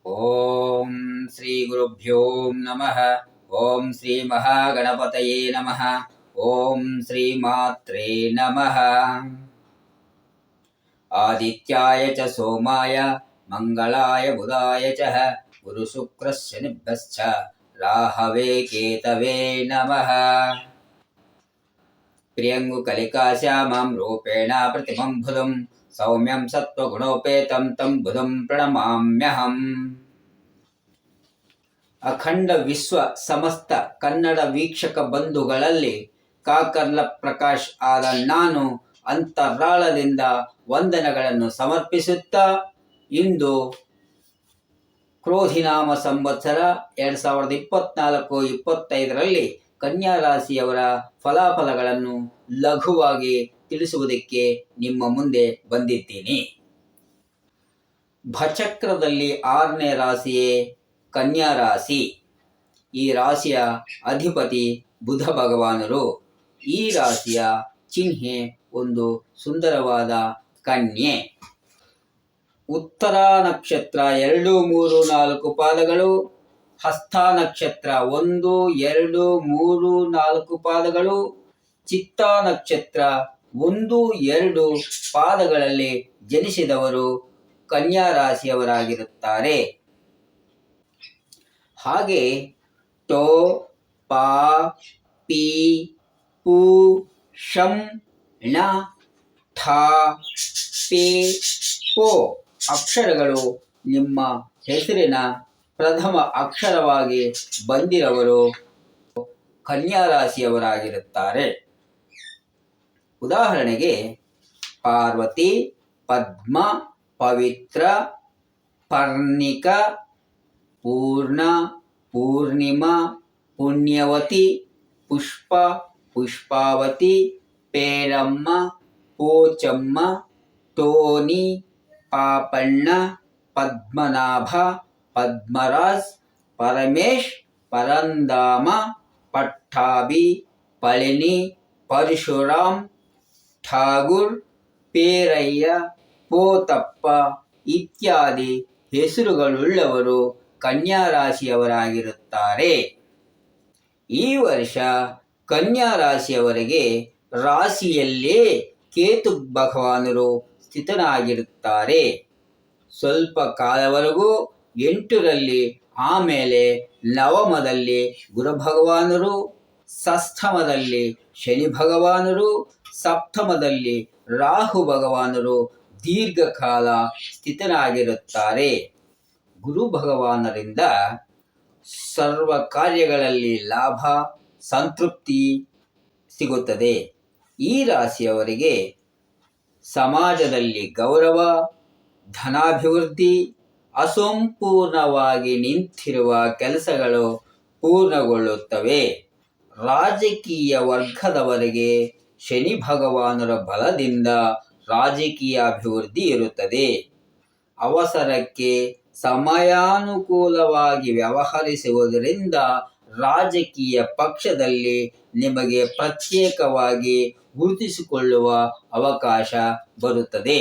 ಓಂ ಶ್ರೀ ಗುರುಭ್ಯೋ ನಮಃ. ಓಂ ಶ್ರೀ ಮಹಾಗಣಪತಯೇ ನಮಃ. ಓಂ ಶ್ರೀ ಮಾತ್ರೇ ನಮಃ. ಆದಿತ್ಯಾಯ ಚ ಸೋಮಾಯ ಮಂಗಳಾಯ ಬುಧಾಯ ಚ ಗುರು ಶುಕ್ರ ಶನಿಭ್ಯಶ್ಚ ರಾಹವೇ ಕೇತವೇ ನಮಃ. ಪ್ರಿಯಂಗು ಕಲಿಕಾ ಶ್ಯಾಮಂ ರೂಪೇಣ ಪ್ರತಿಮಂ ಬುಧಂ ಸೌಮ್ಯಂ ಸತ್ವಗುಣೋಪೇತಂ ತಂ ಬುಧಂ ಪ್ರಣಮಾಮ್ಯಹಂ. ಅಖಂಡ ವಿಶ್ವ ಸಮಸ್ತ ಕನ್ನಡ ವೀಕ್ಷಕ ಬಂಧುಗಳಲ್ಲಿ ಕಾಕರ್ಲ ಪ್ರಕಾಶ್ ಆದ ನಾನು ಅಂತರಾಳದಿಂದ ವಂದನೆಗಳನ್ನು ಸಮರ್ಪಿಸುತ್ತಾ, ಇಂದು ಕ್ರೋಧಿನಾಮ ಸಂವತ್ಸರ 2024-25ರಲ್ಲಿ ಕನ್ಯಾ ರಾಶಿಯವರ ಫಲಾಫಲಗಳನ್ನು ಲಘುವಾಗಿ ತಿಳಿಸುವುದಕ್ಕೆ ನಿಮ್ಮ ಮುಂದೆ ಬಂದಿದ್ದೀನಿ. ಭಚಕ್ರದಲ್ಲಿ 6ನೇ ರಾಶಿಯೇ ಕನ್ಯಾ ರಾಶಿ. ಈ ರಾಶಿಯ ಅಧಿಪತಿ ಬುಧ ಭಗವಾನರು. ಈ ರಾಶಿಯ ಚಿಹ್ನೆ ಒಂದು ಸುಂದರವಾದ ಕನ್ಯೆ. ಉತ್ತರ ನಕ್ಷತ್ರ 2, 3, 4 ಪಾದಗಳು, ಹಸ್ತ ನಕ್ಷತ್ರ 1, 2, 3, 4 ಪಾದಗಳು, ಚಿತ್ತ ನಕ್ಷತ್ರ 1, 2 ಪಾದಗಳಲ್ಲಿ ಜನಿಸಿದವರು ಕನ್ಯಾ ರಾಶಿಯವರಾಗಿರುತ್ತಾರೆ. ಹಾಗೆ ಟೋ, ಪಾ, ಪಿ, ಪೂ, ಶಂ, ಣ, ಠ, ಪೇ, ಪೋ ಅಕ್ಷರಗಳು ನಿಮ್ಮ ಹೆಸರಿನ ಪ್ರಥಮ ಅಕ್ಷರವಾಗಿ ಬಂದಿರವರು ಕನ್ಯಾ ರಾಶಿಯವರಾಗಿರುತ್ತಾರೆ. ಉದಾಹರಣೆಗೆ ಪಾರ್ವತಿ, ಪದ್ಮ, ಪವಿತ್ರ, ಪರ್ಣಿಕ, ಪೂರ್ಣ, ಪೂರ್ಣಿಮಾ, ಪುಣ್ಯವತಿ, ಪುಷ್ಪ, ಪುಷ್ಪಾವತಿ, ಪೇರಮ್ಮ, ಪೋಚಮ್ಮ, ಟೋನಿ, ಪಾಪಣ್ಣ, ಪದ್ಮನಾಭ, ಪದ್ಮರಾಜ್, ಪರಮೇಶ್, ಪರಂದಾಮ, ಪಟ್ಟಾಭಿ, ಪಳಿನಿ, ಪರಶುರಾಮ್, ಠಾಗೂರ್, ಪೇರಯ್ಯ, ಪೋತಪ್ಪ ಇತ್ಯಾದಿ ಹೆಸರುಗಳುಳ್ಳವರು ಕನ್ಯಾ ರಾಶಿಯವರಾಗಿರುತ್ತಾರೆ. ಈ ವರ್ಷ ಕನ್ಯಾ ರಾಶಿಯವರಿಗೆ ರಾಶಿಯಲ್ಲೇ ಕೇತು ಭಗವಾನರು ಸ್ಥಿತನಾಗಿರುತ್ತಾರೆ. ಸ್ವಲ್ಪ ಕಾಲವರೆಗೂ 8ರಲ್ಲಿ, ಆಮೇಲೆ ನವಮದಲ್ಲಿ ಗುರು ಭಗವಾನರು, ಷಷ್ಠಮದಲ್ಲಿ ಶನಿ ಭಗವಾನರು, ಸಪ್ತಮದಲ್ಲಿ ರಾಹು ಭಗವಾನರು ದೀರ್ಘಕಾಲ ಸ್ಥಿತನಾಗಿರುತ್ತಾರೆ. ಗುರು ಭಗವಾನರಿಂದ ಸರ್ವ ಕಾರ್ಯಗಳಲ್ಲಿ ಲಾಭ, ಸಂತೃಪ್ತಿ ಸಿಗುತ್ತದೆ. ಈ ರಾಶಿಯವರಿಗೆ ಸಮಾಜದಲ್ಲಿ ಗೌರವ, ಧನಾಭಿವೃದ್ಧಿ, ಅಸಂಪೂರ್ಣವಾಗಿ ನಿಂತಿರುವ ಕೆಲಸಗಳು ಪೂರ್ಣಗೊಳ್ಳುತ್ತವೆ. ರಾಜಕೀಯ ವರ್ಗದವರಿಗೆ ಶನಿ ಭಗವಾನರ ಬಲದಿಂದ ರಾಜಕೀಯ ಅಭಿವೃದ್ಧಿ ಇರುತ್ತದೆ. ಅವಸರಕ್ಕೆ ಸಮಯಾನುಕೂಲವಾಗಿ ವ್ಯವಹರಿಸುವುದರಿಂದ ರಾಜಕೀಯ ಪಕ್ಷದಲ್ಲಿ ನಿಮಗೆ ಪ್ರತ್ಯೇಕವಾಗಿ ಗುರುತಿಸಿಕೊಳ್ಳುವ ಅವಕಾಶ ಬರುತ್ತದೆ.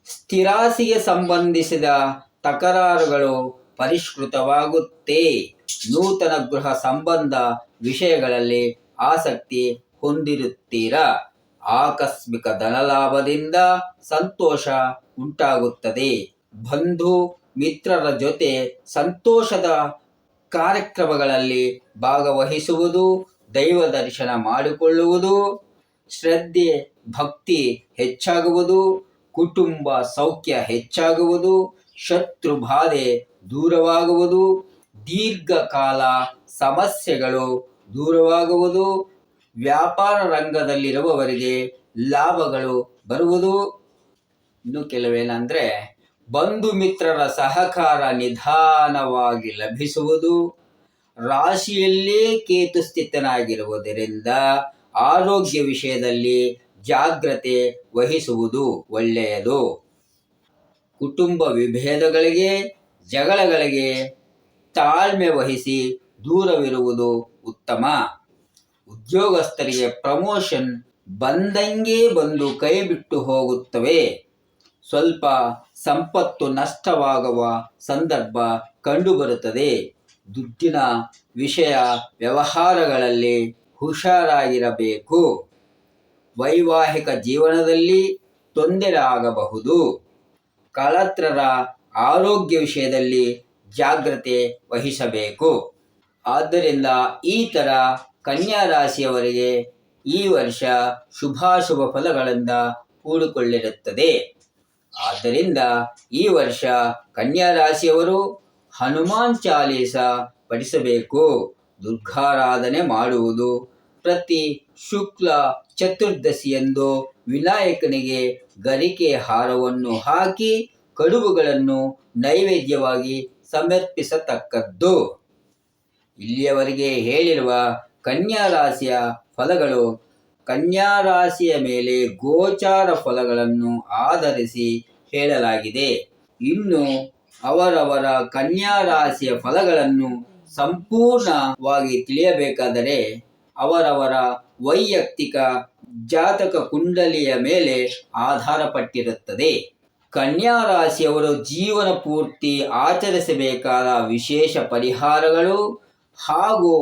ಸ್ಥಿರಾಸ್ತಿಗೆ ಸಂಬಂಧಿಸಿದ ತಕರಾರುಗಳು ಪರಿಷ್ಕೃತವಾಗುತ್ತೆ. ನೂತನ ಗೃಹ ಸಂಬಂಧ ವಿಷಯಗಳಲ್ಲಿ ಆಸಕ್ತಿ ಹೊಂದಿರುತ್ತೀರಾ. ಆಕಸ್ಮಿಕ ಧನಲಾಭದಿಂದ ಸಂತೋಷ ಉಂಟಾಗುತ್ತದೆ. ಬಂಧು ಮಿತ್ರರ ಜೊತೆ ಸಂತೋಷದ ಕಾರ್ಯಕ್ರಮಗಳಲ್ಲಿ ಭಾಗವಹಿಸುವುದು, ದೈವ ದರ್ಶನ ಮಾಡಿಕೊಳ್ಳುವುದು, ಶ್ರದ್ಧೆ ಭಕ್ತಿ ಹೆಚ್ಚಾಗುವುದು, ಕುಟುಂಬ ಸೌಖ್ಯ ಹೆಚ್ಚಾಗುವುದು, ಶತ್ರು ಬಾಧೆ ದೂರವಾಗುವುದು, ದೀರ್ಘಕಾಲ ಸಮಸ್ಯೆಗಳು ದೂರವಾಗುವುದು, ವ್ಯಾಪಾರ ರಂಗದಲ್ಲಿರುವವರಿಗೆ ಲಾಭಗಳು ಬರುವುದು. ಇನ್ನು ಕೆಲವೇನೆಂದರೆ ಬಂಧು ಮಿತ್ರರ ಸಹಕಾರ ನಿಧಾನವಾಗಿ ಲಭಿಸುವುದು. ರಾಶಿಯಲ್ಲೇ ಕೇತು ಸ್ಥಿತನಾಗಿರುವುದರಿಂದ ಆರೋಗ್ಯ ವಿಷಯದಲ್ಲಿ ಜಾಗ್ರತೆ ವಹಿಸುವುದು ಒಳ್ಳೆಯದು. ಕುಟುಂಬ ವಿಭೇದಗಳಿಗೆ, ಜಗಳಗಳಿಗೆ ತಾಳ್ಮೆ ವಹಿಸಿ ದೂರವಿರುವುದು ಉತ್ತಮ. ಉದ್ಯೋಗಸ್ಥರಿಗೆ ಪ್ರಮೋಷನ್ ಬಂದಂಗೆ ಬಂದು ಕೈ ಬಿಟ್ಟು ಹೋಗುತ್ತವೆ. ಸ್ವಲ್ಪ ಸಂಪತ್ತು ನಷ್ಟವಾಗುವ ಸಂದರ್ಭ ಕಂಡುಬರುತ್ತದೆ. ದುಡ್ಡಿನ ವಿಷಯ ವ್ಯವಹಾರಗಳಲ್ಲಿ ಹುಷಾರಾಗಿರಬೇಕು. ವೈವಾಹಿಕ ಜೀವನದಲ್ಲಿ ತೊಂದರೆ ಆಗಬಹುದು. ಕಳತ್ರರ ಆರೋಗ್ಯ ವಿಷಯದಲ್ಲಿ ಜಾಗ್ರತೆ ವಹಿಸಬೇಕು. ಆದ್ದರಿಂದ ಈ ಥರ ಕನ್ಯಾ ರಾಶಿಯವರಿಗೆ ಈ ವರ್ಷ ಶುಭಾಶುಭ ಫಲಗಳಿಂದ ಕೂಡಿಕೊಳ್ಳಿರುತ್ತದೆ. ಆದ್ದರಿಂದ ಈ ವರ್ಷ ಕನ್ಯಾ ರಾಶಿಯವರು ಹನುಮಾನ್ ಚಾಲೀಸ ಪಠಿಸಬೇಕು, ದುರ್ಗಾರಾಧನೆ ಮಾಡುವುದು, ಪ್ರತಿ ಶುಕ್ಲ ಚತುರ್ದಶಿಯಂದು ವಿನಾಯಕನಿಗೆ ಗರಿಕೆ ಹಾರವನ್ನು ಹಾಕಿ ಕಡುಬುಗಳನ್ನು ನೈವೇದ್ಯವಾಗಿ ಸಮರ್ಪಿಸತಕ್ಕದ್ದು. ಇಲ್ಲಿಯವರೆಗೆ ಹೇಳಿರುವ ಕನ್ಯಾ ರಾಶಿಯ ಫಲಗಳು ಕನ್ಯಾ ರಾಶಿಯ ಮೇಲೆ ಗೋಚಾರ ಫಲಗಳನ್ನು ಆಧರಿಸಿ ಹೇಳಲಾಗಿದೆ. ಇನ್ನು ಅವರವರ ಕನ್ಯಾ ರಾಶಿಯ ಫಲಗಳನ್ನು ಸಂಪೂರ್ಣವಾಗಿ ತಿಳಿಯಬೇಕಾದರೆ ಅವರವರ ವೈಯಕ್ತಿಕ ಜಾತಕ ಕುಂಡಲಿಯ ಮೇಲೆ ಆಧಾರಪಟ್ಟಿರುತ್ತದೆ. ಕನ್ಯಾ ರಾಶಿಯವರು ಜೀವನ ಪೂರ್ತಿ ಆಚರಿಸಬೇಕಾದ ವಿಶೇಷ ಪರಿಹಾರಗಳು ಹಾಗೂ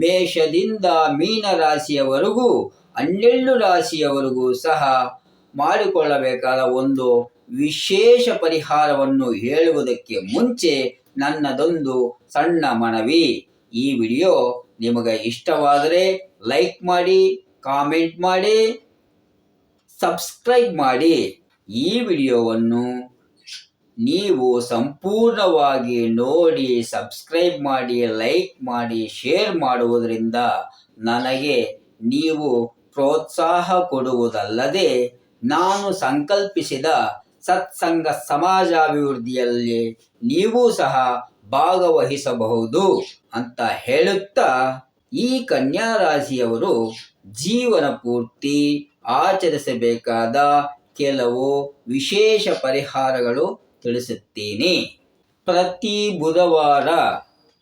ಮೇಷದಿಂದ ಮೀನ ರಾಶಿಯವರೆಗೂ 12 ರಾಶಿಯವರೆಗೂ ಸಹ ಮಾಡಿಕೊಳ್ಳಬೇಕಾದ ಒಂದು ವಿಶೇಷ ಪರಿಹಾರವನ್ನು ಹೇಳುವುದಕ್ಕೆ ಮುಂಚೆ ನನ್ನದೊಂದು ಸಣ್ಣ ಮನವಿ. ಈ ವಿಡಿಯೋ ನಿಮಗೆ ಇಷ್ಟವಾದರೆ ಲೈಕ್ ಮಾಡಿ, ಕಾಮೆಂಟ್ ಮಾಡಿ, ಸಬ್ಸ್ಕ್ರೈಬ್ ಮಾಡಿ. ಈ ವಿಡಿಯೋವನ್ನು ನೀವು ಸಂಪೂರ್ಣವಾಗಿ ನೋಡಿ, ಸಬ್ಸ್ಕ್ರೈಬ್ ಮಾಡಿ, ಲೈಕ್ ಮಾಡಿ, ಶೇರ್ ಮಾಡುವುದರಿಂದ ನನಗೆ ನೀವು ಪ್ರೋತ್ಸಾಹ ಕೊಡುವುದಲ್ಲದೆ ನಾನು ಸಂಕಲ್ಪಿಸಿದ ಸತ್ಸಂಗ ಸಮಾಜಾಭಿವೃದ್ಧಿಯಲ್ಲಿ ನೀವು ಸಹ ಭಾಗವಹಿಸಬಹುದು ಅಂತ ಹೇಳುತ್ತಾ, ಈ ಕನ್ಯಾ ರಾಶಿಯವರು ಜೀವನ ಪೂರ್ತಿ ಆಚರಿಸಬೇಕಾದ ಕೆಲವು ವಿಶೇಷ ಪರಿಹಾರಗಳು ತಿಳಿಸುತ್ತೇನೆ. ಪ್ರತಿ ಬುಧವಾರ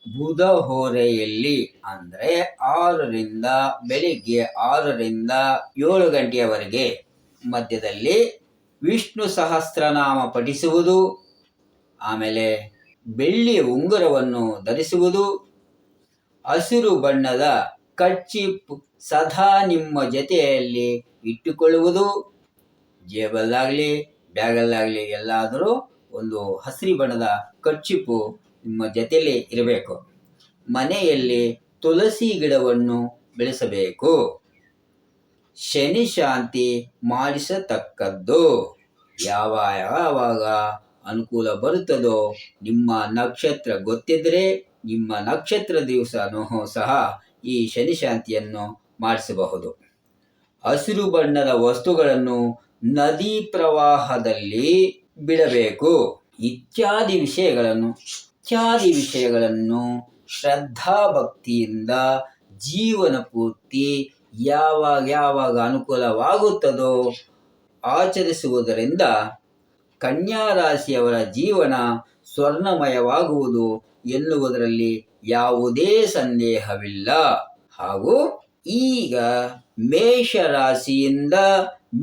ಬುಧ ಹೋರೆಯಲ್ಲಿ ಅಂದರೆ 6ರಿಂದ ಬೆಳಿಗ್ಗೆ 6ರಿಂದ 7 ಗಂಟೆಯವರೆಗೆ ಮಧ್ಯದಲ್ಲಿ ವಿಷ್ಣು ಸಹಸ್ರನಾಮ ಪಠಿಸುವುದು, ಆಮೇಲೆ ಬೆಳ್ಳಿ ಉಂಗುರವನ್ನು ಧರಿಸುವುದು, ಹಸಿರು ಬಣ್ಣದ ಕರ್ಚೀಫ್ ಸದಾ ನಿಮ್ಮ ಜೊತೆಯಲ್ಲಿ ಇಟ್ಟುಕೊಳ್ಳುವುದು, ಜೇಬಲ್ಲಾಗಲಿ ಬ್ಯಾಗಲ್ಲಾಗಲಿ ಎಲ್ಲಾದರೂ ಒಂದು ಹಸಿರು ಬಣ್ಣದ ಕರ್ಚೀಫು ನಿಮ್ಮ ಜೊತೆಯಲ್ಲಿ ಇರಬೇಕು. ಮನೆಯಲ್ಲಿ ತುಳಸಿ ಗಿಡವನ್ನು ಬೆಳೆಸಬೇಕು. ಶನಿ ಶಾಂತಿ ಮಾಡಿಸತಕ್ಕದ್ದು. ಯಾವಾಗ ಅನುಕೂಲ ಬರುತ್ತದೋ ನಿಮ್ಮ ನಕ್ಷತ್ರ ಗೊತ್ತಿದ್ದರೆ ನಿಮ್ಮ ನಕ್ಷತ್ರ ದಿವಸನೂ ಸಹ ಈ ಶನಿ ಶಾಂತಿಯನ್ನು ಮಾಡಿಸಬಹುದು. ಹಸಿರು ಬಣ್ಣದ ವಸ್ತುಗಳನ್ನು ನದಿ ಪ್ರವಾಹದಲ್ಲಿ ಬಿಡಬೇಕು. ಇತ್ಯಾದಿ ವಿಷಯಗಳನ್ನು ಶ್ರದ್ಧಾ ಭಕ್ತಿಯಿಂದ ಜೀವನ ಪೂರ್ತಿ ಯಾವಾಗ ಅನುಕೂಲವಾಗುತ್ತದೋ ಆಚರಿಸುವುದರಿಂದ ಕನ್ಯಾ ರಾಶಿಯವರ ಜೀವನ ಸ್ವರ್ಣಮಯವಾಗುವುದು ಎನ್ನುವುದರಲ್ಲಿ ಯಾವುದೇ ಸಂದೇಹವಿಲ್ಲ. ಹಾಗೂ ಈಗ ಮೇಷ ರಾಶಿಯಿಂದ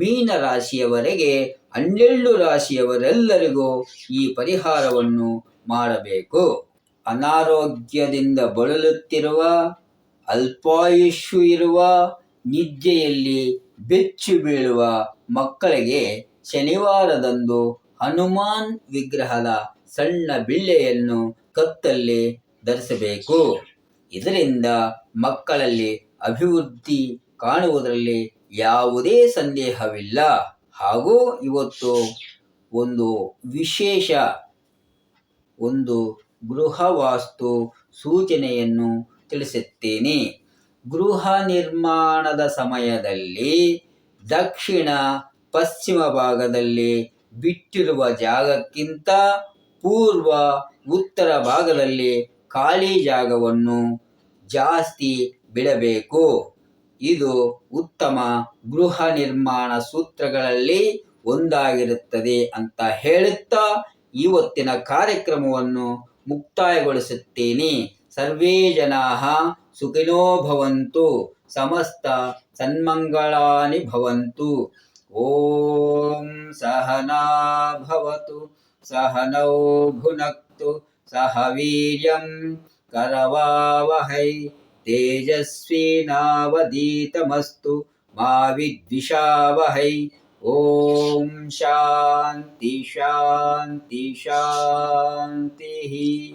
ಮೀನ ರಾಶಿಯವರೆಗೆ 12 ರಾಶಿಯವರೆಲ್ಲರಿಗೂ ಈ ಪರಿಹಾರವನ್ನು ಮಾಡಬೇಕು. ಅನಾರೋಗ್ಯದಿಂದ ಬಳಲುತ್ತಿರುವ, ಅಲ್ಪಾಯುಷ್ಯು ಇರುವ, ನಿದ್ದೆಯಲ್ಲಿ ಬೆಚ್ಚು ಬೀಳುವ ಮಕ್ಕಳಿಗೆ ಶನಿವಾರದಂದು ಹನುಮಾನ್ ವಿಗ್ರಹದ ಸಣ್ಣ ಬಿಲ್ಲೆಯನ್ನು ಕತ್ತಲ್ಲಿ ಧರಿಸಬೇಕು. ಇದರಿಂದ ಮಕ್ಕಳಲ್ಲಿ ಅಭಿವೃದ್ಧಿ ಕಾಣುವುದರಲ್ಲಿ ಯಾವುದೇ ಸಂದೇಹವಿಲ್ಲ. ಹಾಗೂ ಇವತ್ತು ಒಂದು ವಿಶೇಷ ಗೃಹ ವಾಸ್ತು ಸೂಚನೆಯನ್ನು ತಿಳಿಸುತ್ತೇನೆ. ಗೃಹ ನಿರ್ಮಾಣದ ಸಮಯದಲ್ಲಿ ದಕ್ಷಿಣ ಪಶ್ಚಿಮ ಭಾಗದಲ್ಲಿ ಬಿಟ್ಟಿರುವ ಜಾಗಕ್ಕಿಂತ ಪೂರ್ವ ಉತ್ತರ ಭಾಗದಲ್ಲಿ ಖಾಲಿ ಜಾಗವನ್ನು ಜಾಸ್ತಿ ಬಿಡಬೇಕು. ಇದು ಉತ್ತಮ ಗೃಹ ನಿರ್ಮಾಣ ಸೂತ್ರಗಳಲ್ಲಿ ಒಂದಾಗಿರುತ್ತದೆ ಅಂತ ಹೇಳುತ್ತಾ ಇವತ್ತಿನ ಕಾರ್ಯಕ್ರಮವನ್ನು ಮುಕ್ತಾಯಗೊಳಿಸುತ್ತೇನೆ. ಸರ್ವೇ ಜನಾಃ ಸುಖಿನೋ ಭವಂತು, ಸಮಸ್ತ ಸನ್ಮಂಗಳಾನಿ ಭವಂತು. ಓಂ ಸಹನಾ ಭವತು ಸಹನೌ ಭುನಕ್ತು ಸಹ ವೀರ್ಯಂ ಕರವಾವಹೈ ತೇಜಸ್ವಿನಾವಧೀತಮಸ್ತು ಮಾ ವಿದ್ವಿಷಾವಹೈ. ಓಂ ಶಾಂತಿ ಶಾಂತಿ ಶಾಂತಿ.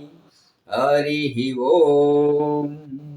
ಹರಿ ಓಂ.